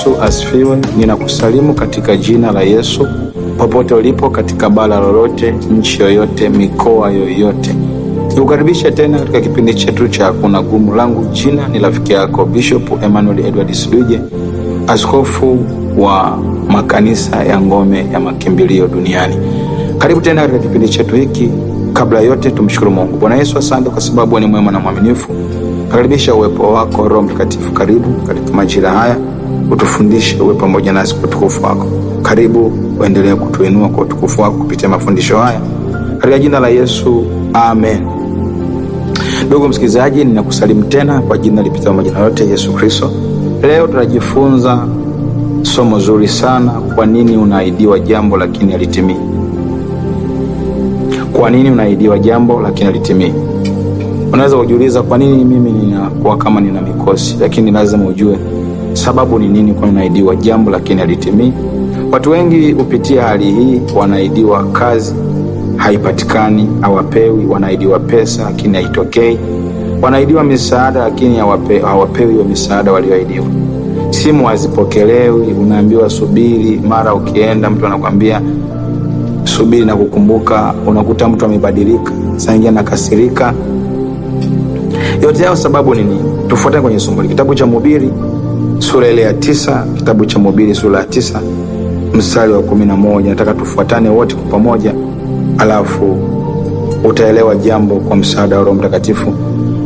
Yesu asifiwe. Ninakusalimu katika jina la Yesu popote ulipo, katika bara lolote, nchi yoyote, mikoa yoyote. Nikukaribisha tena katika kipindi chetu cha Hakuna Gumu. Langu jina ni rafiki yako Bishop Emmanuel Edward Siduje, askofu wa makanisa ya Ngome ya Makimbilio duniani. Karibu tena katika kipindi chetu hiki. Kabla yote tumshukuru Mungu. Bwana Yesu, asante kwa sababu ni mwema na mwaminifu. Karibisha uwepo wako Roho Mtakatifu, karibu katika majira haya, utufundishe, uwe pamoja nasi kwa utukufu wako. Karibu uendelee kutuinua kwa utukufu wako kupitia mafundisho haya, katika jina la Yesu, amen. Ndugu msikilizaji, ninakusalimu tena kwa jina lipitalo majina yote, Yesu Kristo. Leo tunajifunza somo zuri sana. Kwa nini unaahidiwa jambo lakini halitimii? Kwa nini unaahidiwa jambo lakini halitimii? Unaweza kujiuliza, kwa nini mimi ninakuwa kama nina mikosi? Lakini lazima ujue sababu ni nini kwa unaahidiwa jambo lakini halitimii. Watu wengi hupitia hali hii. Wanaahidiwa kazi, haipatikani, hawapewi. Wanaahidiwa pesa lakini haitokei. Wanaahidiwa misaada lakini hawapewi hiyo misaada walioahidiwa. Simu hazipokelewi, unaambiwa subiri. Mara ukienda mtu anakuambia subiri na kukumbuka, unakuta mtu amebadilika, saa nyingine anakasirika. Yote yao sababu ni nini? Tufuatane kwenye somo hili. Kitabu cha Mhubiri sura ile ya 9, kitabu cha Mhubiri sura ya 9 mstari wa 11. Nataka tufuatane wote kwa pamoja, alafu utaelewa jambo kwa msaada wa Roho Mtakatifu.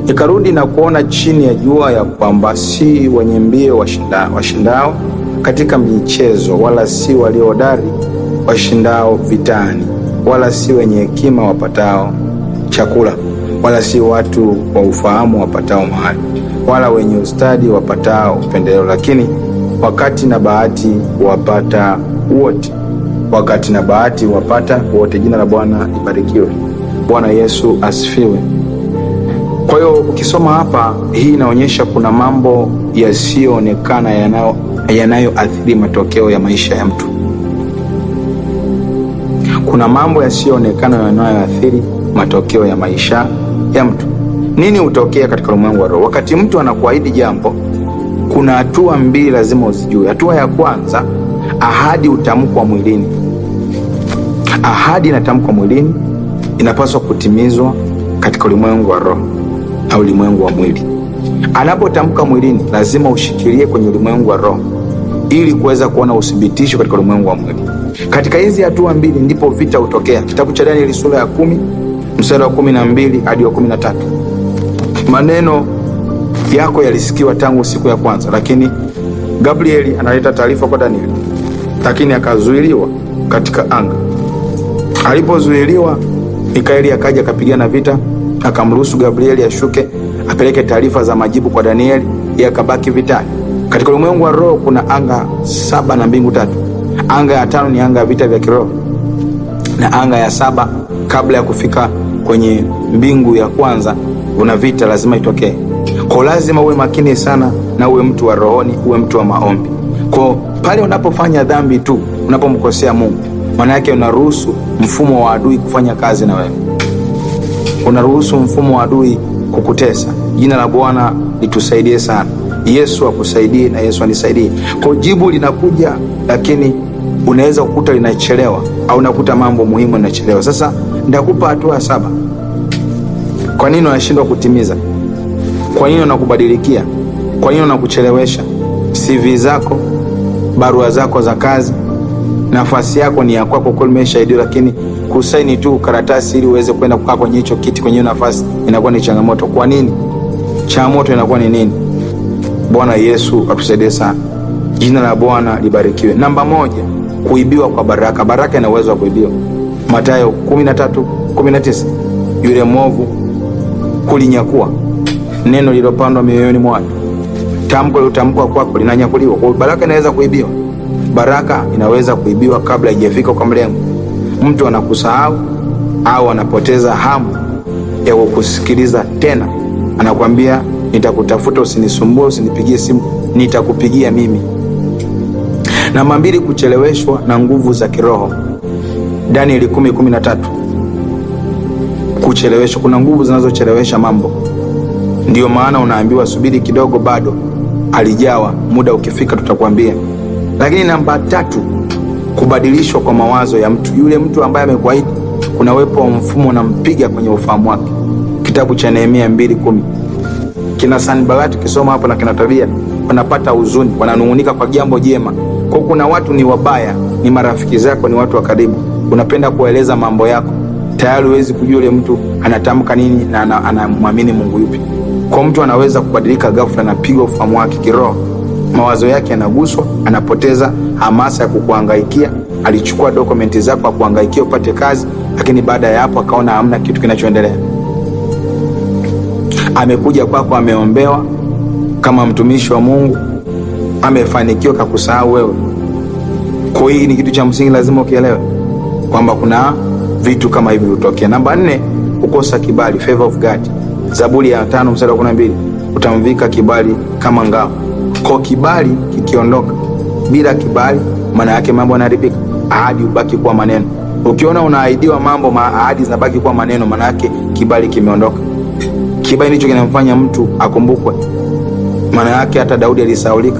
Nikarudi na kuona chini ya jua ya kwamba si wenye mbio washindao katika michezo, wala si waliohodari washindao vitani, wala si wenye hekima wapatao chakula, wala si watu wa ufahamu wapatao mahali, wala wenye ustadi wapatao upendeleo, lakini wakati na bahati wapata wote. Wakati na bahati wapata wote. Jina la Bwana libarikiwe. Bwana Yesu asifiwe. Kwa hiyo ukisoma hapa, hii inaonyesha kuna mambo yasiyoonekana yanayoathiri matokeo ya maisha ya mtu. Kuna mambo yasiyoonekana yanayoathiri matokeo ya maisha ya mtu. Nini hutokea katika ulimwengu wa roho? Wakati mtu anakuahidi jambo, kuna hatua mbili lazima uzijue. Hatua ya kwanza, ahadi hutamkwa mwilini. Ahadi inatamkwa mwilini, inapaswa kutimizwa katika ulimwengu wa roho au ulimwengu wa mwili. Anapotamka mwilini, lazima ushikilie kwenye ulimwengu wa roho ili kuweza kuona uthibitisho katika ulimwengu wa mwili. Katika hizi hatua mbili ndipo vita hutokea. Kitabu cha Danieli sura ya 10 mstari wa 12 hadi wa 13. Maneno yako yalisikiwa tangu siku ya kwanza, lakini Gabrieli analeta taarifa kwa Danieli, lakini akazuiliwa katika anga. Alipozuiliwa, Mikaeli akaja akapigana vita, akamruhusu Gabrieli ashuke apeleke taarifa za majibu kwa Danieli, yeye akabaki vitani. Katika ulimwengu wa roho kuna anga 7 na mbingu 3. Anga ya 5 ni anga ya vita vya kiroho, na anga ya 7 kabla ya kufika kwenye mbingu ya kwanza una vita lazima itokee. Kwa lazima uwe makini sana na uwe mtu wa rohoni, uwe mtu wa maombi. Kwa pale unapofanya dhambi tu, unapomkosea Mungu, maana yake unaruhusu mfumo wa adui kufanya kazi na wewe. Unaruhusu mfumo wa adui kukutesa. Jina la Bwana litusaidie sana. Yesu akusaidie na Yesu anisaidie. Kwa jibu linakuja, lakini unaweza kukuta linachelewa, au unakuta mambo muhimu yanachelewa. Sasa nitakupa hatua 7. Kwa nini unashindwa kutimiza? Kwa nini unakubadilikia? Kwa nini unakuchelewesha? CV zako, barua zako za kazi, nafasi yako ni ya kwako, kwa umeshaidiwa, lakini kusaini tu karatasi ili uweze kwenda kukaa kwenye hicho kiti, kwenye nafasi, inakuwa ni changamoto. Kwa nini? Changamoto inakuwa ni nini? Bwana Yesu atusaidie sana. Jina la Bwana libarikiwe. Namba 1, kuibiwa kwa baraka. Baraka ina uwezo wa kuibiwa. Mathayo 13:19, yule mwovu kulinyakua neno lililopandwa mioyoni mwao. Tamko lilotamkwa kwako linanyakuliwa. Kwa baraka inaweza kuibiwa. Baraka inaweza kuibiwa kabla haijafika kwa mlengo. Mtu anakusahau au anapoteza hamu ya kukusikiliza tena. Anakuambia nitakutafuta, usinisumbue, usinipigie simu, nitakupigia mimi. Namba 2, kucheleweshwa na nguvu za kiroho. Danieli 10:13. Kucheleweshwa, kuna nguvu zinazochelewesha mambo. Ndiyo maana unaambiwa subiri kidogo, bado alijawa, muda ukifika tutakwambia. Lakini namba 3, kubadilishwa kwa mawazo ya mtu. Yule mtu ambaye amekuahidi, kuna uwepo wa mfumo unampiga kwenye ufahamu wake. Kitabu cha Nehemia 2:10. Kina Sanbalati kisoma hapo na kina Tobia wanapata huzuni, wananung'unika kwa jambo jema. Kwa kuna watu ni wabaya, ni marafiki zako, ni watu wa karibu, unapenda kueleza mambo yako, tayari huwezi kujua yule mtu anatamka nini na anamwamini Mungu yupi. Kwa mtu anaweza kubadilika ghafla, anapigwa ufahamu wake kiroho, mawazo yake yanaguswa, anapoteza hamasa ya kukuhangaikia. Alichukua dokumenti zako akuhangaikia upate kazi, lakini baada ya hapo akaona hamna kitu kinachoendelea. Amekuja kwako, ameombewa kama mtumishi wa Mungu, amefanikiwa, kakusahau wewe. Kwa hii ni kitu cha msingi, lazima ukielewe kwamba kuna vitu kama hivi hutokea. Namba 4, kukosa kibali, favor of God. Zaburi ya 5 mstari wa 12, utamvika kibali kama ngao. Kwa kibali kikiondoka, bila kibali, maana yake mambo yanaharibika, ahadi ubaki kuwa maneno. Ukiona unaahidiwa mambo, ahadi zinabaki kuwa maneno, maana yake kibali kimeondoka. Kibali ndicho kinamfanya mtu akumbukwe. Maana yake hata Daudi alisahaulika.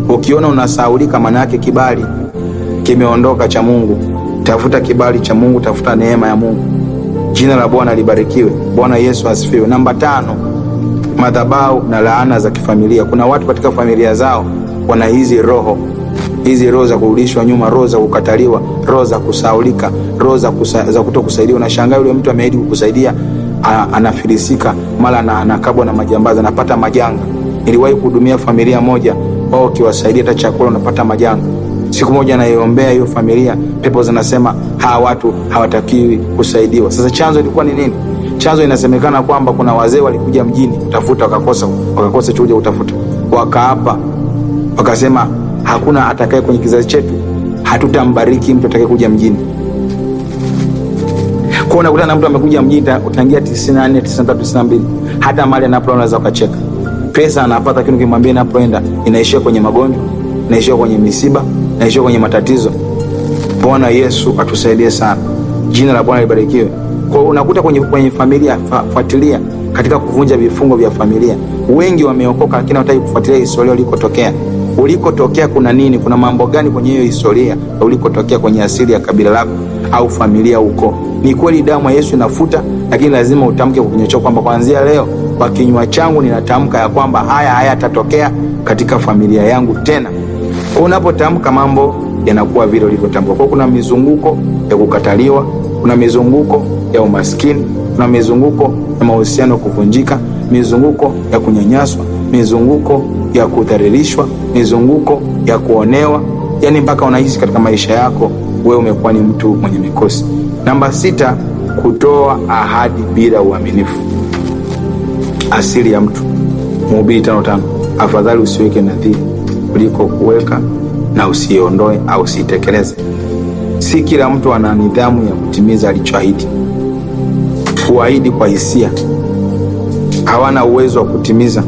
Ukiona unasahaulika, maana yake kibali kimeondoka cha Mungu. Tafuta kibali cha Mungu, tafuta neema ya Mungu. Jina la Bwana libarikiwe. Bwana Yesu asifiwe. Namba 5, madhabahu na laana za kifamilia. Kuna watu katika familia zao wana hizi roho za kurudishwa nyuma, roho za kukataliwa, roho za kusahaulika, roho za kutokusaidia. Unashangaa yule mtu ameahidi kukusaidia, anafilisika, mara anakabwa na majambazi, anapata majanga. Niliwahi kuhudumia familia moja, wao kiwasaidia hata chakula unapata majanga. Siku moja naiombea hiyo familia, pepo zinasema hawa watu hawatakiwi kusaidiwa. Sasa chanzo ilikuwa ni nini? Chanzo inasemekana kwamba kuna wazee walikuja mjini kutafuta, wakakosa chuja kutafuta, wakaapa, wakasema hakuna atakaye kwenye kizazi chetu, hatutambariki mtu atakaye kuja mjini. Kwa unakuta na mtu amekuja mjini utangia 94, 93, 92, hata mali anapoenda unaweza ukacheka. Pesa anapata, lakini ukimwambia inapoenda inaishia kwenye magonjwa, inaishia kwenye misiba, inaishia kwenye matatizo. Bwana Yesu atusaidie sana. Jina la Bwana libarikiwe. Kwa unakuta kwenye familia, fuatilia katika kuvunja vifungo vya familia. Wengi wameokoka, lakini hawataki kufuatilia historia ulikotokea kuna nini, kuna mambo gani kwenye hiyo historia ulikotokea, kwenye asili ya kabila lako au familia huko. Ni kweli damu ya Yesu inafuta, lakini lazima utamke kunyochoka kwamba kuanzia leo kwa kinywa changu ninatamka ya kwamba haya hayatatokea katika familia yangu tena. Kwa unapotamka mambo yanakuwa vile ulivyotamka. Kwa kuna mizunguko ya kukataliwa, kuna mizunguko ya umaskini, kuna mizunguko ya mahusiano kuvunjika, mizunguko ya kunyanyaswa, mizunguko ya kudhalilishwa, mizunguko ya kuonewa, yani mpaka unahisi katika maisha yako wewe umekuwa ni mtu mwenye mikosi. Namba 6, kutoa ahadi bila uaminifu. Asili ya mtu. Mhubiri 5:5, afadhali usiweke nadhiri kuliko kuweka na usiondoe au usitekeleze. Si kila mtu ana nidhamu ya kutimiza alichoahidi. Kuahidi kwa hisia, hawana uwezo wa kutimiza.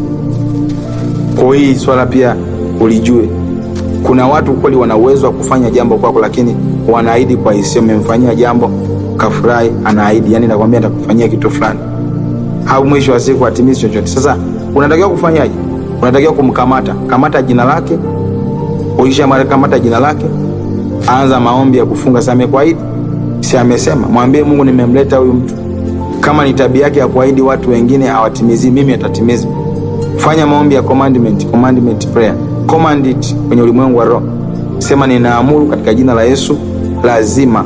Kwa hii swala pia ulijue, kuna watu kweli wana uwezo wa kufanya jambo kwako, lakini wanaahidi kwa hisia. Umemfanyia jambo kafurahi, anaahidi, yani nakwambia nitakufanyia kitu fulani, au mwisho wa siku atimize chochote. Sasa unatakiwa kufanyaje? Unatakiwa kumkamata, kamata jina lake. Ukishamkamata jina lake, anza maombi ya kufunga. Sasa amekuahidi, si amesema, mwambie Mungu nimemleta huyu mtu. Kama ni tabia yake ya kuahidi watu wengine hawatimizi, mimi atatimiza. Fanya maombi ya commandment prayer. Command it kwenye ulimwengu wa roho. Sema ninaamuru katika jina la Yesu, lazima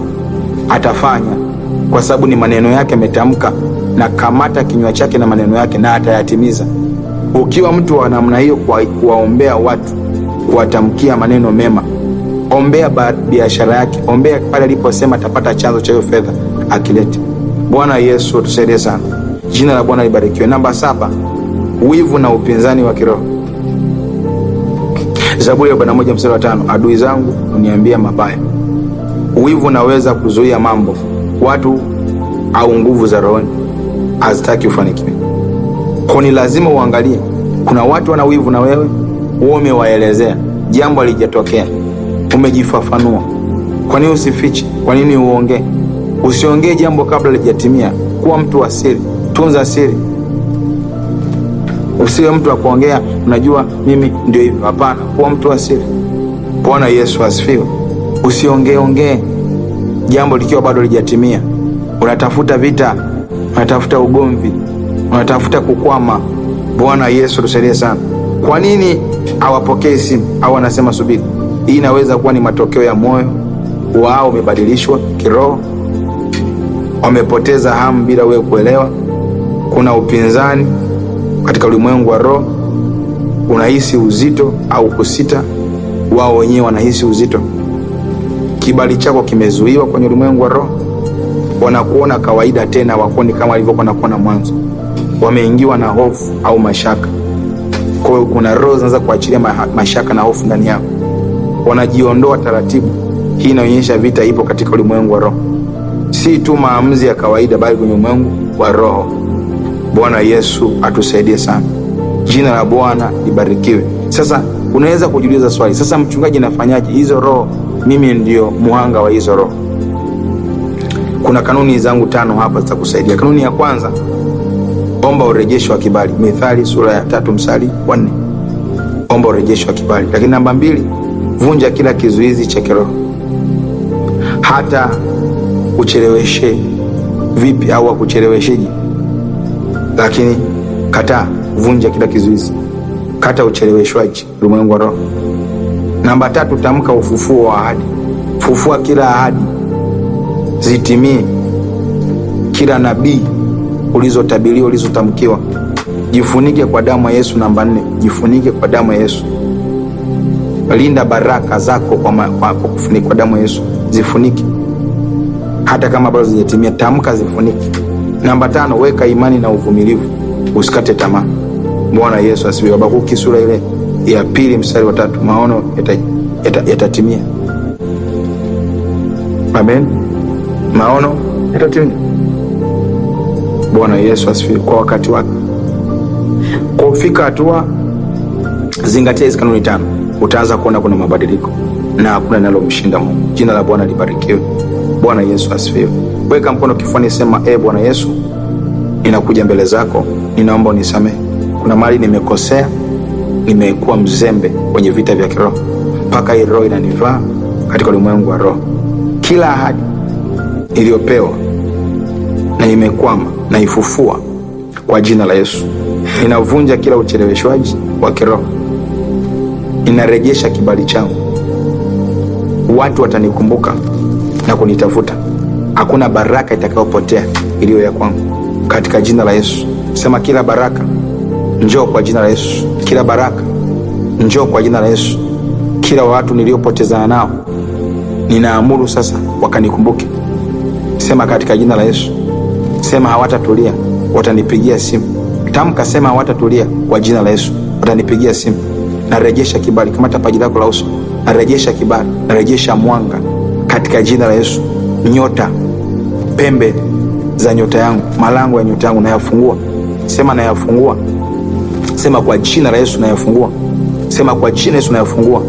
atafanya, kwa sababu ni maneno yake ametamka, na kamata kinywa chake na maneno yake na atayatimiza. Ukiwa mtu wa namna hiyo, kuwaombea watu, kuwatamkia maneno mema, ombea biashara yake, ombea pale aliposema atapata chanzo cha hiyo fedha akilete. Bwana Yesu tusaidie sana. Jina la Bwana libarikiwe. Namba 7, wivu na upinzani wa kiroho. Zaburi ya 41:5, adui zangu uniambia mabaya. Wivu unaweza kuzuia mambo, watu au nguvu za rohoni hazitaki ufanikiwe. Kwa ni lazima uangalie, kuna watu wana wivu na wewe umewaelezea, jambo halijatokea, umejifafanua. Kwa nini usifiche? Kwa nini uongee? Usiongee jambo kabla halijatimia. Kuwa mtu wa siri, tunza siri. Usiwe mtu wa kuongea unajua mimi ndio hivyo. Hapana, kuwa mtu wa siri. Bwana Yesu asifiwe. Usiongee jambo likiwa bado halijatimia. Unatafuta vita, unatafuta ugomvi, unatafuta kukwama. Bwana Yesu tusaidie sana. Kwa nini hawapokei simu au anasema subiri? Hii inaweza kuwa ni matokeo ya moyo wao umebadilishwa kiroho, wamepoteza hamu bila wewe kuelewa. Kuna upinzani katika ulimwengu wa roho, unahisi uzito au kusita, wao wenyewe wanahisi uzito. Kibali chako kimezuiwa kwenye ulimwengu wa roho, wanakuona kawaida tena, wakoni kama walivyokuwa wanakuona mwanzo. Wameingiwa na hofu au mashaka. Kwa hiyo kuna roho zinaanza kuachilia mashaka na hofu ndani yao, wanajiondoa taratibu. Hii inaonyesha vita ipo katika ulimwengu wa roho, si tu maamuzi ya kawaida, bali kwenye ulimwengu wa roho. Bwana Yesu atusaidie sana. Jina la Bwana libarikiwe. Sasa unaweza kujiuliza swali, sasa mchungaji, nafanyaje hizo roho? Mimi ndio muhanga wa hizo roho. Kuna kanuni zangu 5 hapa za kusaidia. Kanuni ya kwanza, omba urejesho wa kibali. Mithali sura ya 3:4. Omba urejesho wa kibali. Lakini namba 2, vunja kila kizuizi cha kiroho. Hata ucheleweshe vipi au akuchelewesheje, lakini kataa, vunja kila kizuizi, kata ucheleweshwaji ulimwengu wa roho. Namba 3, tamka ufufuo wa ahadi. Fufua kila ahadi zitimie, kila nabii ulizotabiriwa, ulizotamkiwa. Jifunike kwa damu ya Yesu. Namba 4, jifunike kwa damu ya Yesu. Linda baraka zako kwa kufunika kwa damu ya Yesu. Zifunike hata kama bado hazijatimia, tamka zifunike. Namba 5, weka imani na uvumilivu, usikate tamaa. Bwana Yesu asifiwe. Habakuki sura ile ya 2:3, maono yatatimia. Amen. Maono yatatimia. Bwana Yesu asifiwe. Kwa wakati wake. Kwa kufika hatua, zingatia hizo kanuni 5, utaanza kuona kuna mabadiliko na hakuna linalomshinda Mungu. Jina la Bwana libarikiwe. Bwana Yesu asifiwe. Weka mkono kifuani, sema Bwana Yesu, ninakuja mbele zako, ninaomba unisamehe. Kuna mahali nimekosea, nimekuwa mzembe kwenye vita vya kiroho, mpaka hii roho inanivaa katika ulimwengu wa roho. Kila ahadi iliyopewa na imekwama, na ifufua kwa jina la Yesu. Ninavunja kila ucheleweshwaji wa kiroho. Ninarejesha kibali changu. Watu watanikumbuka na kunitafuta. Hakuna baraka itakayopotea iliyo ya kwangu, katika jina la Yesu. Sema, kila baraka njoo kwa jina la Yesu. Kila baraka njoo kwa jina la Yesu. Kila watu niliopotezana nao, ninaamuru sasa wakanikumbuke. Sema, katika jina la Yesu. Sema, hawatatulia, watanipigia simu. Tamka, sema, hawatatulia kwa jina la Yesu, watanipigia simu. Narejesha kibali. Kamata paji lako la uso. Narejesha kibali, narejesha mwanga katika jina la Yesu. Nyota, pembe za nyota yangu, malango ya nyota yangu nayafungua. Sema, nayafungua. Sema, kwa jina la Yesu nayafungua. Sema, kwa jina la Yesu nayafungua.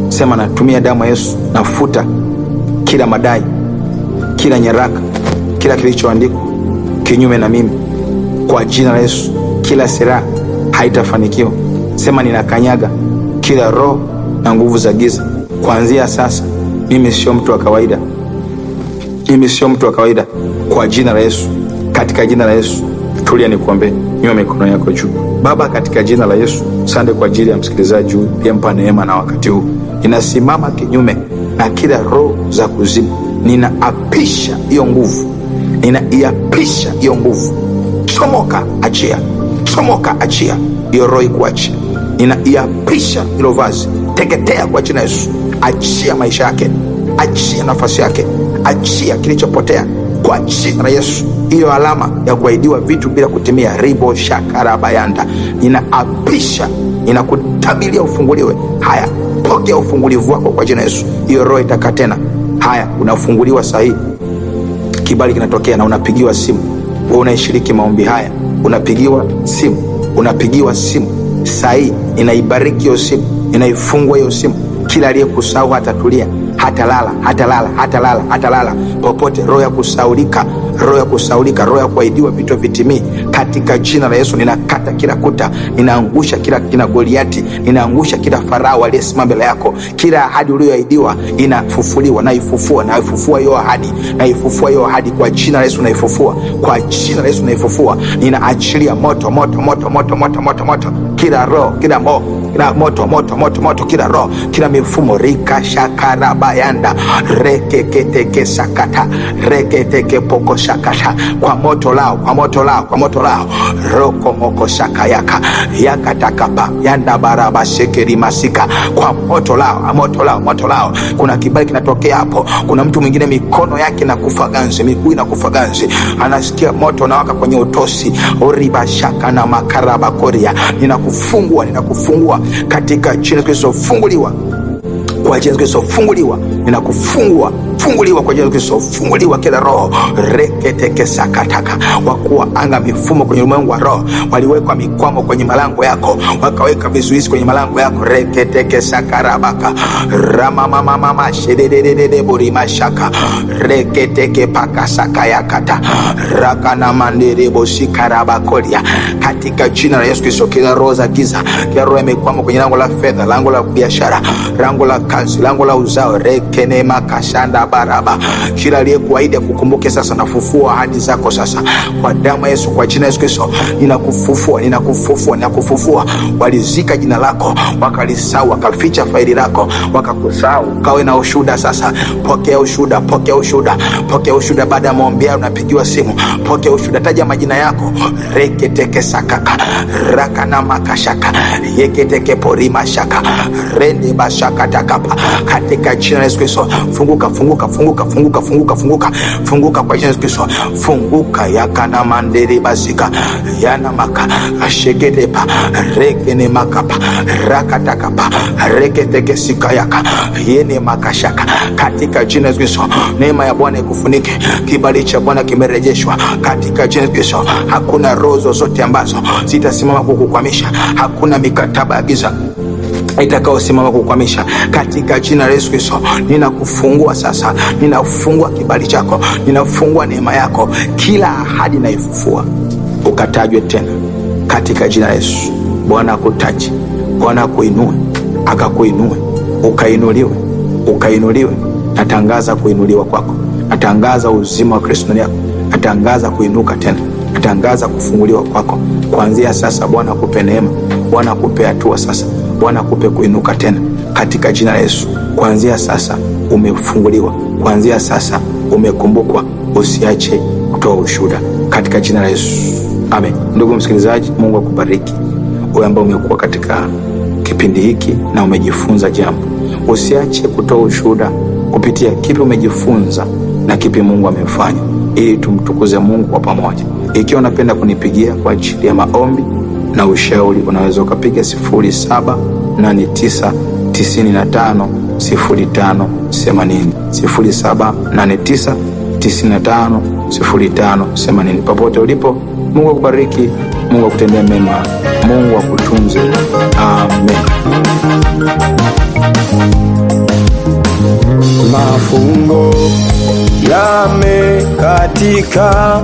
Sema, natumia damu ya Yesu, nafuta kila madai, kila nyaraka, kila kilichoandikwa kinyume na mimi kwa jina la Yesu. Kila silaha haitafanikiwa. Sema, ninakanyaga kila roho na nguvu za giza. Kuanzia sasa mimi sio mtu wa kawaida. Mimi sio mtu wa kawaida kwa jina la Yesu. Katika jina la Yesu. Tulia nikuombe. Nyua mikono yako juu. Baba, katika jina la Yesu, asante kwa ajili ya msikilizaji huyu, pia mpa neema na wakati huu. Ninasimama kinyume na kila roho za kuzimu. Ninaapisha hiyo nguvu. Ninaiapisha hiyo nguvu. Chomoka, achia. Chomoka, achia. Hiyo roho ikuachia. Ninaiapisha hilo vazi. Teketea kwa jina la Yesu. Achia maisha yake. Achia nafasi yake. Achia kilichopotea kwa jina la Yesu. Hiyo alama ya kuahidiwa vitu bila kutimia, ribo shakarabayanda, ninaapisha. Ninakutabilia ufunguliwe. Haya, pokea ufungulivu wako kwa jina la Yesu. Hiyo roho itakaa tena. Haya, unafunguliwa sahihi. Kibali kinatokea na unapigiwa simu. Wewe unaishiriki maombi haya, unapigiwa simu. Unapigiwa simu sahihi. Ninaibariki hiyo simu. Ninaifungua hiyo simu. Kila aliyekusahau hatatulia, hatalala, hatalala, hatalala, hatalala popote. Roho ya kusaulika, roho ya kusaulika, roho ya kuahidiwa vitu vitimii, katika jina la Yesu. Ninakata kila kuta, ninaangusha kila Goliati, ninaangusha kila Farao aliyesimama mbele yako. Kila ahadi uliyoahidiwa inafufuliwa. Naifufua hiyo ahadi, naifufua hiyo ahadi kwa jina la Yesu. Naifufua kwa jina la Yesu, naifufua. Ninaachilia moto, moto, moto, moto, moto, moto, moto. Kila roho, kila moto, moto, moto, moto, kila roho, kila mifumo, rika shakarabayanda, rekeketeke sakata, reketeke poko shakata, kwa moto lao, kwa moto lao, kwa moto lao, roko moko shakayaka, yakatakapa, yanda baraba shekeri masika, kwa moto lao, moto lao, moto lao. Kuna kibali kinatokea hapo. Kuna mtu mwingine mikono yake na kufa ganzi, miguu na kufa ganzi, anasikia moto na waka kwenye utosi, oriba shaka na makaraba koria. Ninakufungua, ninakufungua katika jina la Kristo. Funguliwa kwa jina la Kristo. Funguliwa, ninakufungua. Funguliwa kwa jina la Kristo. Funguliwa kila roho, reketeke sakataka. Wakuwa anga mifumo kwenye ulimwengu wa roho, waliwekwa mikwamo kwenye malango yako, wakaweka vizuizi kwenye malango yako, reketeke sakarabaka, ramamamama shedededede burima shaka, reketeke paka sakayakata, rakana mandere bosikarabakolia, katika jina la Yesu Kristo. Kila roho za giza, kila roho imekwama kwenye lango la fedha, lango la biashara, lango la kazi, lango la uzao, rekene makashanda baraba, kila aliyekuahidi kukumbuke sasa. Nafufua ahadi zako sasa kwa damu ya Yesu, kwa jina la Yesu Kristo. Ninakufufua, ninakufufua, ninakufufua. Walizika jina lako, wakalisahau, wakaficha faili lako, wakakusahau. Kawe na ushuhuda sasa. Pokea ushuhuda, pokea ushuhuda, pokea ushuhuda. Baada ya maombi unapigiwa simu, pokea ushuhuda. Taja majina yako, reketeke sakaka, rakana makashaka, yeketeke porima shaka, rende bashaka takapa, katika jina la Yesu Kristo. Funguka, funguka, funguka, funguka, funguka, funguka, funguka kwa jina la Yesu Kristo. Funguka, yakana mandere basika, yana maka ashegedepa, rekene makapa, rakatakapa, reketeke sika yaka, yene makashaka, katika jina la Yesu Kristo. Neema ya Bwana ikufunike. Kibali cha Bwana kimerejeshwa katika jina la Yesu Kristo. Hakuna roho zozote ambazo zitasimama kukukwamisha. Hakuna mikataba ya giza itakayosimama kukwamisha katika jina la Yesu Kristo. Ninakufungua sasa, ninafungua kibali chako, ninafungua neema yako. Kila ahadi naifufua, ukatajwe tena katika jina la Yesu. Bwana akutaje, Bwana akuinue, akakuinue, ukainuliwe, ukainuliwe. Natangaza kuinuliwa kwako, natangaza uzima wa Kristo ndani yako, natangaza kuinuka tena, natangaza kufunguliwa kwako kuanzia sasa. Bwana akupe neema, Bwana akupe hatua sasa, Bwana akupe kuinuka tena katika jina la Yesu. Kuanzia sasa umefunguliwa, kuanzia sasa umekumbukwa. Usiache kutoa ushuhuda katika jina la Yesu, amen. Ndugu msikilizaji, Mungu akubariki wewe ambaye umekuwa katika kipindi hiki na umejifunza jambo. Usiache kutoa ushuhuda kupitia kipi umejifunza na kipi Mungu amefanya, ili tumtukuze Mungu kwa pamoja. Ikiwa unapenda kunipigia kwa ajili ya maombi na ushauri, unaweza ukapiga 0789950580, 0789950580. Popote ulipo, Mungu akubariki, Mungu akutendea mema, Mungu akutunze. Amen. Mafungo yamekatika,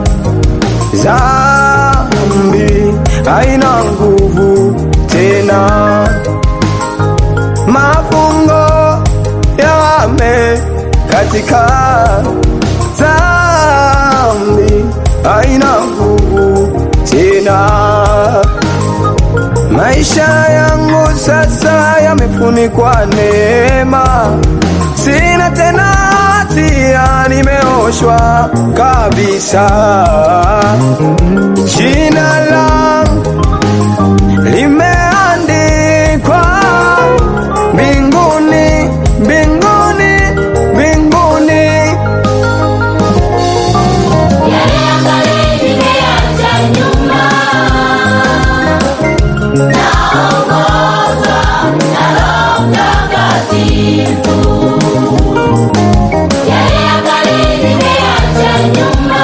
dhambi haina nguvu tena. Mafungo yamekatika, dhambi haina nguvu tena. Maisha yangu sasa yamefunikwa neema, sina tena hatia, nimeoshwa kabisa. Jina langu limeandikwa mbinguni, mbinguni, mbinguni. Yale ya kale nimeacha nyuma, naongozwa na Roho Mtakatifu. Yale ya kale nimeacha nyuma,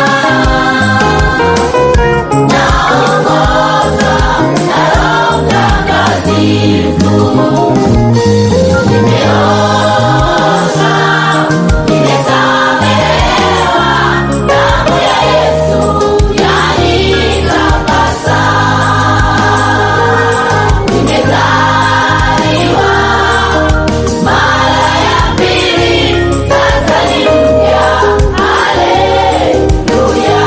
naongozwa na Roho Mtakatifu. Nimeoshwa, nimesamehewa, damu ya Yesu yanitakasa. Nimezaliwa mara ya pili, sasa ni mpya. Haleluya.